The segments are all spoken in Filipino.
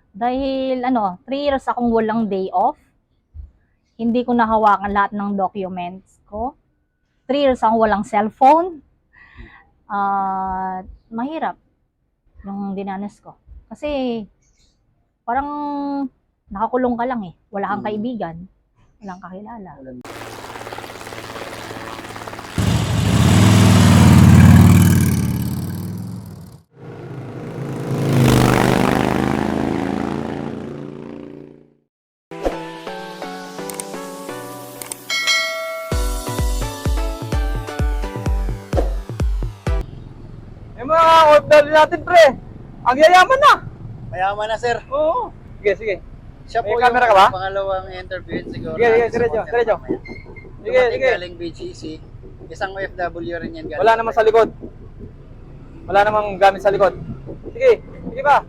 Dahil 3 years akong walang day off. Hindi ko nahawakan lahat ng documents ko. 3 years akong walang cellphone. Mahirap yung dinanas ko. Kasi parang nakakulong ka lang eh. Wala kang kaibigan. Walang kakilala. Yung mga order natin, pre. Ang yayaman na. Mayaman na, sir. Oo. Sige, sige. Siya May po camera yung ka ba? pangalawang interview siguro. Sige, sige, natin sa diretso, content diretso. mamaya. Sige, Dumating sige. galing BGC. Isang OFW rin yan galing. Wala namang sa likod. Wala namang gamit sa likod. Sige, sige ba?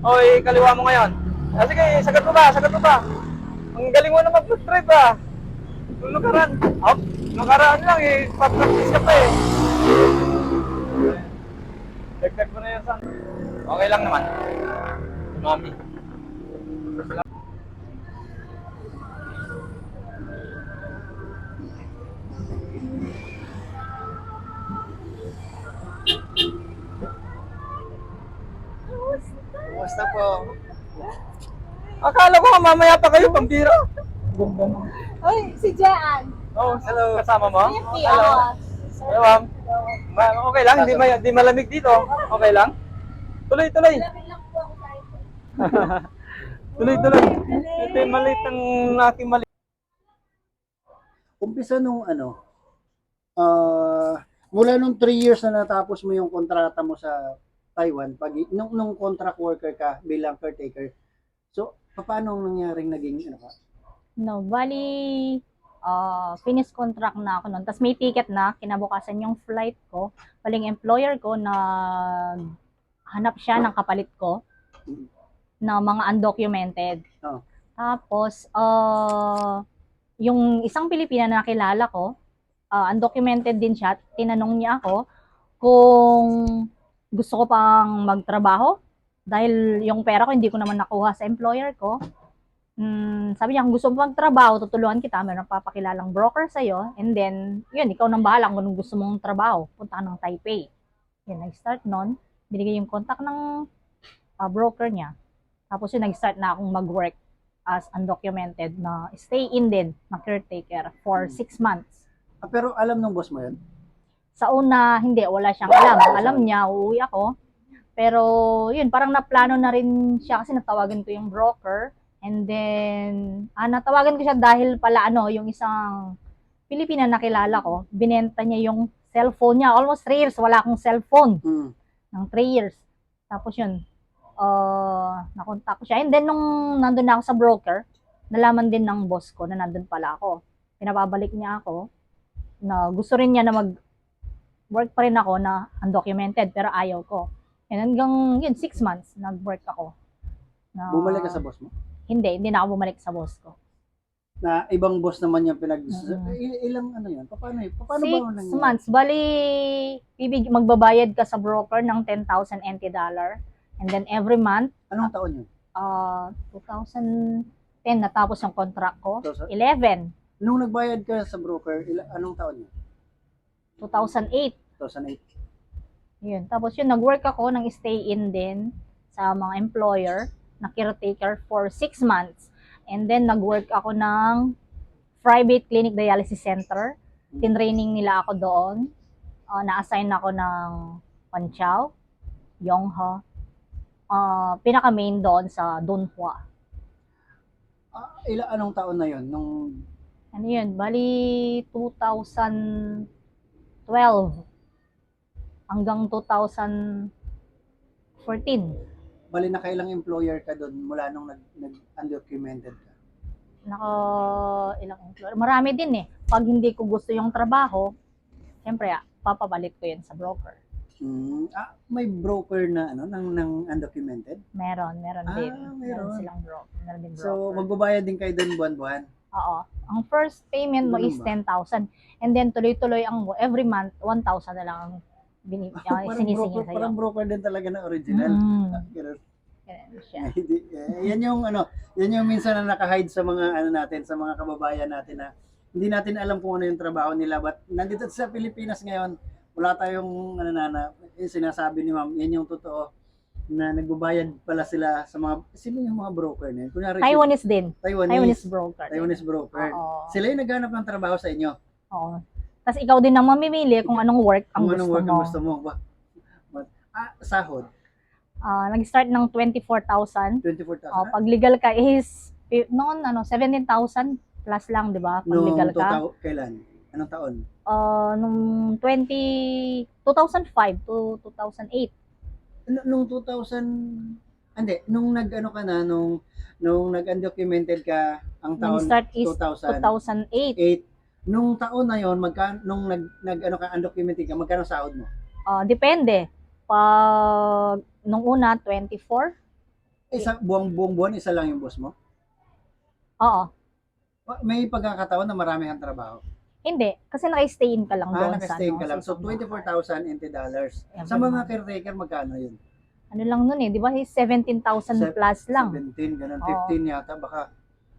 Oy, kaliwa mo ngayon. Sige, sagat mo ba? Sagat mo ba? Ang galing mo naman mag-drive ba? Nung nakaraan lang eh. Pa-practice ka pa eh. Dagdag mo na yan sa... Okay lang naman. Mami. Kumusta po? Akala ko mamaya pa kayo pambira. Ganda mo. Ay, si Jean. Oh, Hello. Kasama mo? Happy Hello. Hello, ma'am. Okay lang, di malamig dito. Okay lang? Tuloy, tuloy. Tuloy, tuloy. Ito yung maliit ng aking maliit. Umpisa nung mula nung 3 years na natapos mo yung kontrata mo sa Taiwan, nung contract worker ka bilang caretaker, so, paano nangyaring naging ka? Bali, finish contract na ako noon. Tapos may ticket na, kinabukasan yung flight ko. Baling employer ko na hanap siya ng kapalit ko na mga undocumented. Oh. Tapos, yung isang Pilipina na nakilala ko, undocumented din siya. Tinanong niya ako kung gusto ko pang magtrabaho. Dahil yung pera ko hindi ko naman nakuha sa employer ko. Sabi niya, kung gusto mo magtrabaho, tutulungan kita, meron papakilalang broker sa'yo, and then, yun, ikaw nang bahala kung gusto mong trabaho, punta ka ng Taipei. Yun, nag-start nun, binigay yung contact ng broker niya, tapos yun, nag-start na akong mag-work as undocumented na stay-in din na caretaker for 6 months. Pero alam ng boss mo yun? Sa una, hindi, wala siyang alam. Alam niya, uuwi ako, pero yun, parang naplano na rin siya kasi natawagan ko yung broker. And then, natawagan ko siya dahil pala yung isang Pilipina na kilala ko, binenta niya yung cellphone niya. Almost 3 years, wala akong cellphone. Ng 3 years. Tapos yun, nakontak ko siya. And then, nung nandun na ako sa broker, nalaman din ng boss ko na nandun pala ako. Pinapabalik niya ako na gusto rin niya na mag-work pa rin ako na undocumented, pero ayaw ko. And hanggang yun, 6 months, nag-work ako. Bumalik ka sa boss mo? Hindi na ako bumalik sa boss ko. Na ibang boss naman yung ilang yun? Paano 6 ba months. Bali, magbabayad ka sa broker ng 10,000 NT dollar. And then every month, Anong taon yun? 2010 natapos yung contract ko. 2000? 11, Nung nagbayad ka sa broker, anong taon yun? 2008. 2008. Yun. Tapos yun, nag-work ako ng stay-in din sa mga employer na caretaker for 6 months. And then, nag-work ako ng private clinic dialysis center. Tinraining nila ako doon. Na-assign ako ng Panchao, Yonghe. Pinaka-main doon sa Dunhua. Anong taon na yun? Ano yun? Bali, 2012 hanggang 2014. Bali na kailang employer ka doon mula nung nag-undocumented ka? Ilang employer. Marami din eh. Pag hindi ko gusto yung trabaho, siyempre, papabalik ko yun sa broker. May broker na ng undocumented? Meron din. Meron. Silang broker. Meron din broker. So, magbabayad din kayo doon buwan-buwan? Oo. Ang first payment mo Ganun is ba? 10,000. And then, tuloy-tuloy every month, 1,000 na lang ang Parang sinisingil sa'yo. broker din talaga na original. Mm. Ganun. Ganun siya. Yan yung ano, yan yung minsan na naka-hide sa mga ano natin, sa mga kababayan natin na hindi natin alam kung ano yung trabaho nila. But nandito sa Pilipinas ngayon, wala tayong ano yung sinasabi ni Ma'am, yan yung totoo na nagbabayad pala sila sa mga sino yung mga broker na yun? Kunyari, Taiwanese din. Taiwanese, Taiwanese broker. din. Taiwanese broker. Oo. Sila yung naghanap ng trabaho sa inyo. Oo. Tapos ikaw din ang mamimili kung anong work ang Kung gusto anong work mo. ang gusto mo. Sahod, Nag-start ng 24,000. 24,000. Pag legal ka is noon 17,000 plus lang, 'di ba? Pag Nung legal ka. kailan? Anong taon? Nung 2005 to 2008. Nung 2000, hindi, nung nag-ano ka na, nung nag-undocumented ka, ang taon Nag-start is 2008. 2008. Nung taon na yon, nung nag-ano ka, undocumented ka, magkano sahod mo? Depende. Pag nung una 24. Buong buwan, isa lang yung boss mo? Oo. May pagkakataon na marami kang trabaho. Hindi, kasi naka-stay in ka lang doon sa Naka-stay ka lang. sa So, isang bahay. $24,000 dollars. Every Sa mga month. caretaker, magkano yun? Ano lang nun eh, 'di ba? 17,000 plus lang. 17, ganun. Oo. 15 yata, baka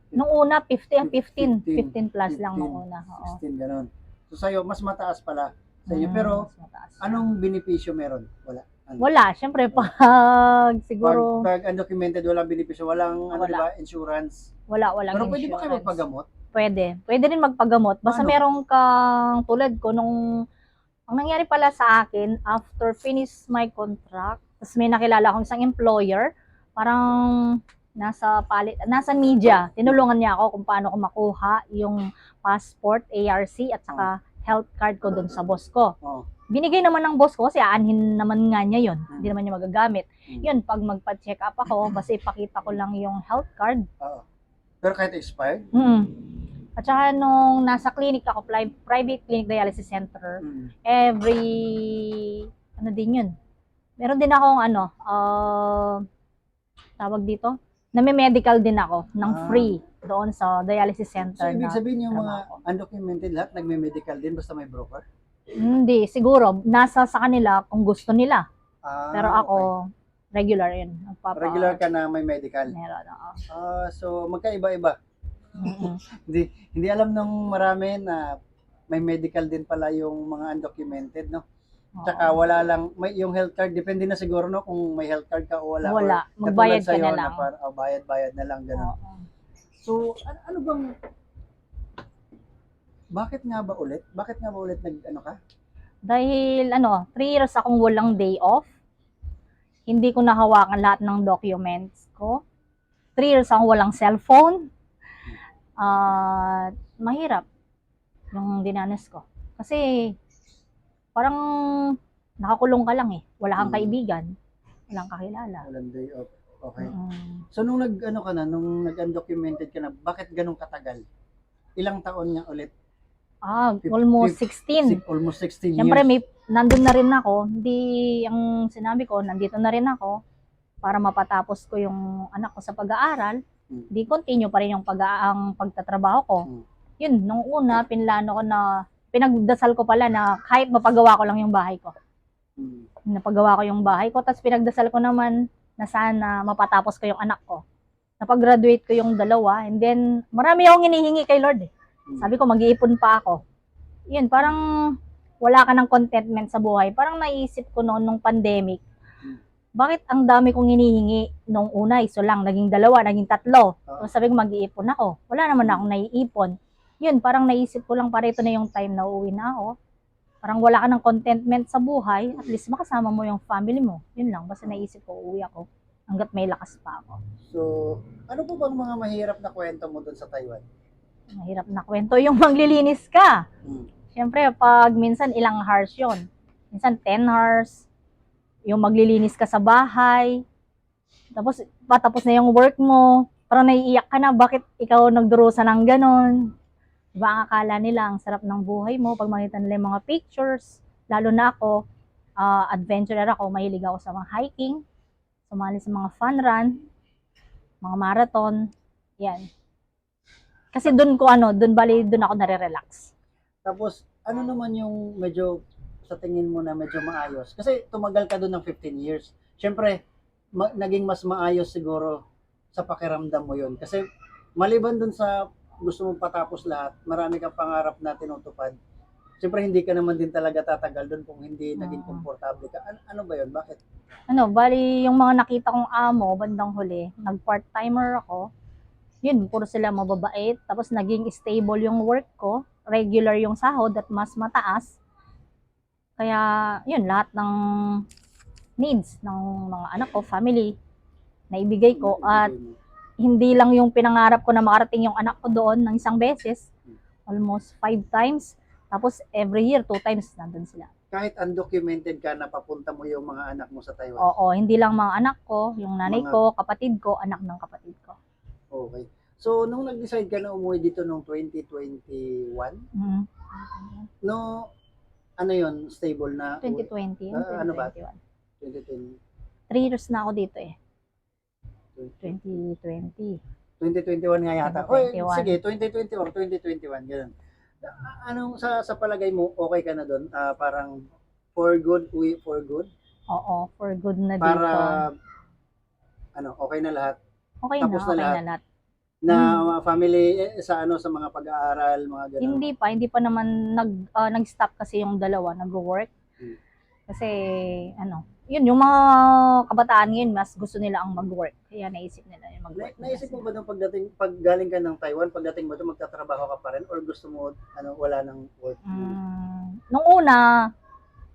Nung una 15 15 plus lang nung una. Oo. 16, ganun. So, sa'yo, mas mataas pala sa inyo. Mm, Pero, mas mataas. anong benepisyo meron? Wala. Ano? Wala, syempre pag siguro Pag undocumented, walang benepisyo, walang ano, Wala. diba, insurance. walang Pero pwede ba kayo insurance. magpagamot? Pwede rin magpagamot. Basta Paano? merong kang tulad ko nung ang nangyari pala sa akin after finish my contract, tapos may nakilala akong isang employer, parang nasa media, tinulungan niya ako kung paano ko makuha yung passport, ARC at saka health card ko doon sa boss ko. Oh. Binigay naman ng boss ko kasi aanhin naman nga niya yun. Hindi Hmm. naman niya magagamit. Hmm. Yun, pag magpa-check up ako, basta ipakita ko lang yung health card. Oo. Pero kahit expired? At saka nung nasa clinic ako, private clinic dialysis center, every, ano din yun. Meron din akong tawag dito, nami-medical din ako ng free doon sa dialysis So, center. ibig sabihin yung mga trabaho. undocumented lahat, nagme-medical din basta may broker? Hindi, siguro, nasa sa kanila kung gusto nila. Pero ako, okay. regular yun. Regular ka na may medical. Meron, oo. So, magkaiba-iba. Mm-mm. Hindi alam ng marami na may medical din pala yung mga undocumented, no? Tsaka wala lang, yung health card, depende na siguro, no, kung may health card ka o wala. Wala, Or magbayad katulad ka na sa'yo lang. bayad-bayad na lang, gano'n. Oo. So, ano bang, bakit nga ba ulit nag-ano ka? Dahil 3 years akong walang day off. Hindi ko nahawakan lahat ng documents ko. 3 years akong walang cellphone. Mahirap yung dinanas ko. Kasi parang nakakulong ka lang eh. Wala kang kaibigan. Walang kakilala. Walang day off. Okay. Mm. So, nung nung nag-undocumented ka na, bakit ganun katagal? Ilang taon nga ulit? Almost 16. Almost 16 Siyempre, years. nandun na rin ako. Hindi, ang sinabi ko, nandito na rin ako para mapatapos ko yung anak ko sa pag-aaral. Di continue pa rin yung ang pagtatrabaho ko. Yun, nung una, pinlano ko na, pinagdasal ko pala na kahit mapagawa ko lang yung bahay ko. Napagawa ko yung bahay ko, tapos pinagdasal ko naman na sana mapatapos ko yung anak ko. Napag-graduate ko yung dalawa, and then marami akong hinihingi kay Lord eh. Sabi ko, mag-iipon pa ako. Yun, parang wala ka ng contentment sa buhay. Parang naisip ko noon nung pandemic, bakit ang dami kong hinihingi nung una, iso lang, naging 2, naging 3. So sabi ko, mag-iipon ako. Wala naman akong naiipon. Yun, parang naisip ko lang, ito na yung time na uuwi na ako. Parang wala ka ng contentment sa buhay, at least makasama mo yung family mo. Yun lang, basta naisip ko, uuwi ako hanggat may lakas pa ako. So, ano po bang mga mahirap na kwento mo doon sa Taiwan? Mahirap na kwento yung maglilinis ka. Siyempre, pag minsan ilang hours yun. Minsan 10 hours. Yung maglilinis ka sa bahay. Tapos, patapos na yung work mo. Parang naiiyak ka na, bakit ikaw nagdurusa ng ganon? Diba ang akala nila, ang sarap ng buhay mo pag makita nila yung mga pictures. Lalo na ako, adventurer ako, mahilig ako sa mga hiking, sumali sa mga fun run, mga marathon, yan. Kasi doon ako nare-relax. Tapos, ano naman yung medyo, sa tingin mo na medyo maayos? Kasi tumagal ka doon ng 15 years. Siyempre, naging mas maayos siguro sa pakiramdam mo yun. Kasi maliban dun sa gusto mong patapos lahat, marami kang pangarap na tinutupad. Siyempre, hindi ka naman din talaga tatagal doon kung hindi naging komportable ka. Ano ba yun? Bakit? Bali, yung mga nakita kong amo, bandang huli, nag-part-timer ako. Yun, puro sila mababait. Tapos naging stable yung work ko. Regular yung sahod at mas mataas. Kaya, yun, lahat ng needs ng mga anak ko, family, naibigay ko. At hindi lang yung pinangarap ko na makarating yung anak ko doon ng isang beses. Almost 5 times. Tapos every year, 2 times nandun sila. Kahit undocumented ka na papunta mo yung mga anak mo sa Taiwan. Oo, hindi lang mga anak ko, yung nanay ko, kapatid ko, anak ng kapatid ko. Okay. So, nung nag-decide ka na umuwi dito noong 2021, Mhm. no, ano yon stable na? 2020, yung ano ba? 2021. 2020, 3 years na ako dito eh. 2020. 2021 nga yata. 2021. Sige, 2020 or 2021, ganun. Anong sa palagay mo, okay ka na doon? Parang for good, for good? Oo, for good na dito. Para, okay na lahat? Okay tapos na okay lahat? na lahat. Na family, sa mga pag-aaral, mga ganun? Hindi pa naman nag-stop kasi yung dalawa, nag-work. Hmm. Kasi, yun, yung mga kabataan ngayon, mas gusto nila ang mag-work. Kaya naisip nila yung mag-work. Naisip mo ba nung pag galing ka ng Taiwan, pagdating mo doon, magtatrabaho ka pa rin? Or gusto mo, wala nang work? Nung una,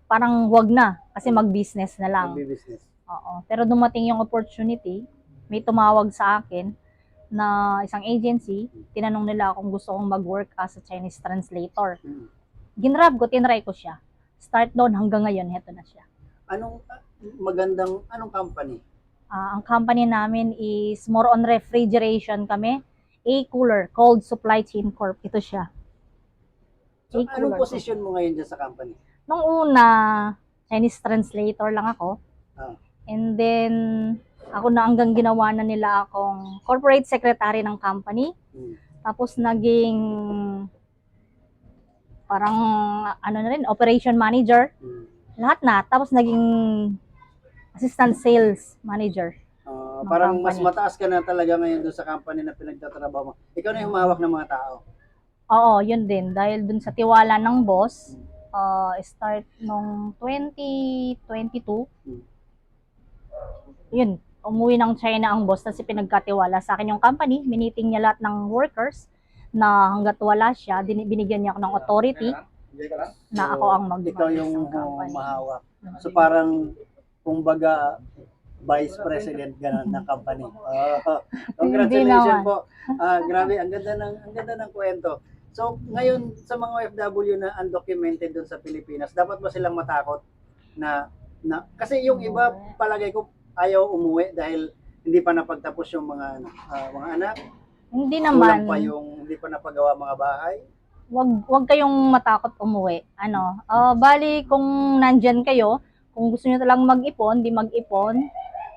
parang wag na. Kasi mag-business na lang. Magbi-business. Oo. Pero dumating yung opportunity, may tumawag sa akin na isang agency, tinanong nila kung gusto kong mag-work as a Chinese translator. Ginrab ko, tinry ko siya. Start doon hanggang ngayon, heto na siya. Anong company? Ang company namin is more on refrigeration kami. A-Cooler, Cold Supply Chain Corp. Ito siya. So, A-Cooler anong Corp. position mo ngayon dyan sa company? Nung una, Chinese translator lang ako. And then, ako na hanggang ginawa na nila akong corporate secretary ng company. Tapos naging parang operation manager. Lahat na. Tapos naging assistant sales manager. Parang mas company. mataas ka na talaga ngayon doon sa company na pinagtatrabaho mo. Ikaw na yung humahawak ng mga tao. Oo, yun din. Dahil dun sa tiwala ng boss, start nung 2022, yun, umuwi ng China ang boss kasi pinagkatiwala sa akin yung company. Miniting niya lahat ng workers na hanggat wala siya, binigyan niya ako ng authority na ako ang Ikaw yung ng company. mahawak. So parang, kumbaga, vice president ganun ng company. Congratulations po. Grabe, ang ganda ng kwento. So, ngayon sa mga OFW na undocumented doon sa Pilipinas, dapat ba silang matakot na kasi yung iba palagay ko ayaw umuwi dahil hindi pa napagtapos yung mga anak. Hindi Kulang naman. pa yung hindi pa napagawa mga bahay. Wag kayong matakot umuwi. Bali kung nandyan kayo, kung gusto niyo talagang mag-ipon, di mag-ipon.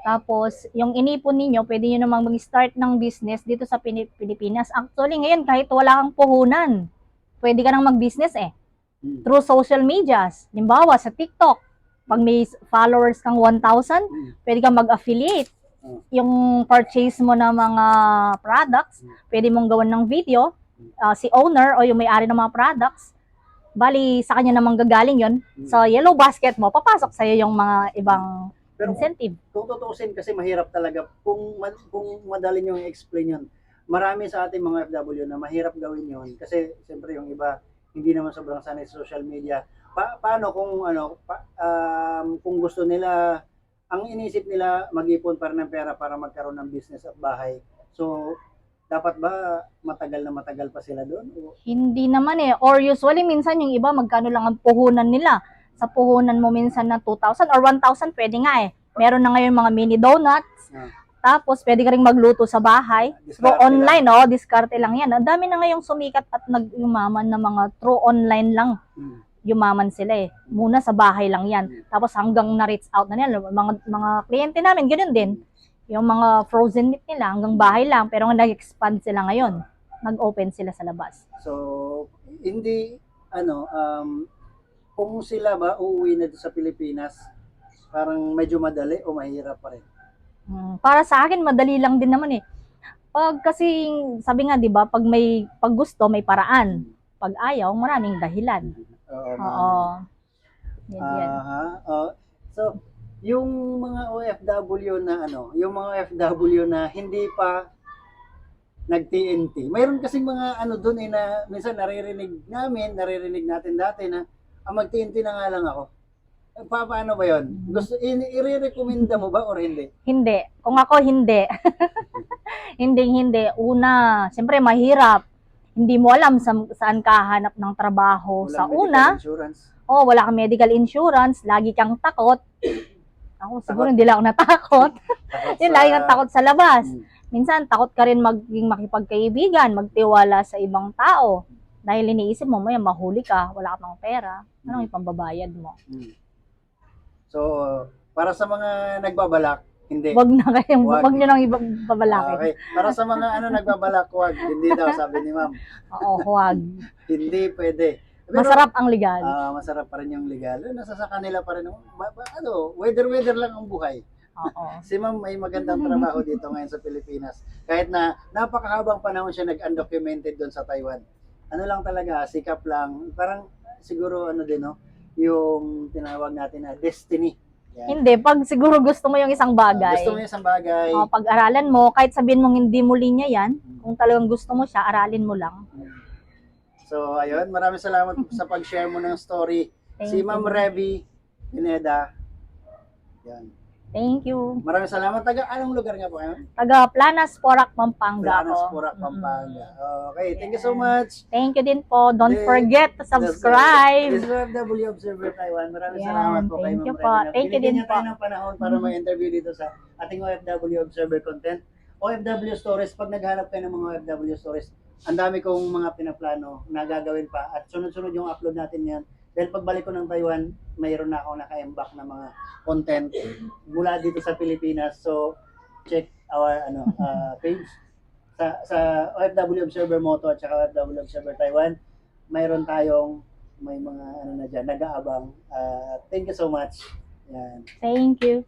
Tapos, yung inipon ninyo, pwede nyo namang mag-start ng business dito sa Pilipinas. Actually, ngayon, kahit wala kang puhunan, pwede ka nang mag-business through social medias. Limbawa, sa TikTok, pag may followers kang 1,000, pwede kang mag-affiliate. Yung purchase mo ng mga products, pwede mong gawan ng video. Si owner o yung may-ari ng mga products, bali, sa kanya namang gagaling yon. Sa yellow basket mo, papasok sa'yo yung mga ibang incentive. Kung tutuusin kasi mahirap talaga kung madali niyo i-explain 'yon. Marami sa ating mga FW na mahirap gawin 'yon kasi siyempre yung iba hindi naman sobrang sanay sa social media. Paano kung kung gusto nila ang inisip nila mag-ipon para ng pera para magkaroon ng business at bahay. So dapat ba matagal pa sila doon? Hindi naman or usually minsan yung iba magkano lang ang puhunan nila. Sa puhunan mo minsan na 2,000 or 1,000, pwede nga Meron na ngayon mga mini donuts. Tapos, pwede ka rin magluto sa bahay. Through online, diskarte lang yan. Ang dami na ngayong sumikat at nag-yumaman na mga through online lang. Yumaman sila Muna sa bahay lang yan. Tapos, hanggang na-reach out na nila. Mga kliyente namin, ganun din. Yung mga frozen meat nila, hanggang bahay lang. Pero nag-expand sila ngayon. Nag-open sila sa labas. So, hindi, kung sila ba uuwi na sa Pilipinas, parang medyo madali o mahirap pa rin? Para sa akin, madali lang din naman eh. Pag kasi, sabi nga, di ba, pag gusto, may paraan. Pag ayaw, maraming dahilan. Oo. Oo. Yan. Aha. So, yung mga OFW na yung mga OFW na hindi pa nag-TNT. Mayroon kasing mga doon na minsan naririnig natin dati na mag-TNT na nga lang ako. Paano ba 'yon? Gusto i-recommenda mo ba or hindi? Hindi. Kung ako, hindi. Hindi. Una, siyempre mahirap. Hindi mo alam saan ka hanap ng trabaho. Walang Sa medical una, insurance. wala kang medical insurance, lagi kang takot. Ako, siguro Takot. hindi lang ako natakot. Takot Yun, sa- lagi kang takot sa labas. Hmm. Minsan, takot ka rin maging makipagkaibigan, magtiwala sa ibang tao. Dahil iniisip mo, mahuli ka, wala ka pang pera. Anong ipambabayad mo? Hmm. So, para sa mga nagbabalak, hindi. Wag na kayong, Wag. wag nyo nang ibabalakin. Okay. Para sa mga nagbabalak, wag. Hindi daw, sabi ni ma'am. Oo, huwag. Hindi pwede. Pero, Masarap ang legal. masarap pa rin yung legal. Nasa sa kanila pa rin. Weather lang ang buhay. Oo. Si ma'am may magandang trabaho dito ngayon sa Pilipinas. Kahit na napakahabang panahon siya nag-undocumented doon sa Taiwan. Ano lang talaga, sikap lang. Parang siguro yung tinawag natin na destiny. Yan. Hindi, pag siguro gusto mo yung isang bagay, Gusto mo yung isang bagay. pag-aralan mo, kahit sabihin mong hindi mo linya yan, kung talagang gusto mo siya, aralin mo lang. So, ayun. Maraming salamat sa pag-share mo ng story. Si Thank Ma'am you. Revy Pineda. Yan. Thank you. Maraming salamat. Anong lugar nga po kayo? Taga Planas, Porac, Pampanga Planas, ako. Porac, Pampanga. Okay, thank you so much. Thank you din po. Don't Then, forget to subscribe. This is OFW Observer Taiwan. Maraming Yan, salamat po kay thank Ma'am you po. Revy. Thank you Binigyan din niya tayo po. ng panahon para ma-interview dito sa ating OFW Observer content. OFW stories, pag naghanap kayo ng mga OFW stories, ang dami kong mga pinaplano na gagawin pa at sunod-sunod yung upload natin yan. Dahil pagbalik ko ng Taiwan, mayroon na ako naka-embak na mga content mula dito sa Pilipinas. So, check our page sa OFW Observer Moto at saka OFW Observer Taiwan. Mayroon tayong may mga na dyan, nag-aabang. Thank you so much. Yan. Thank you.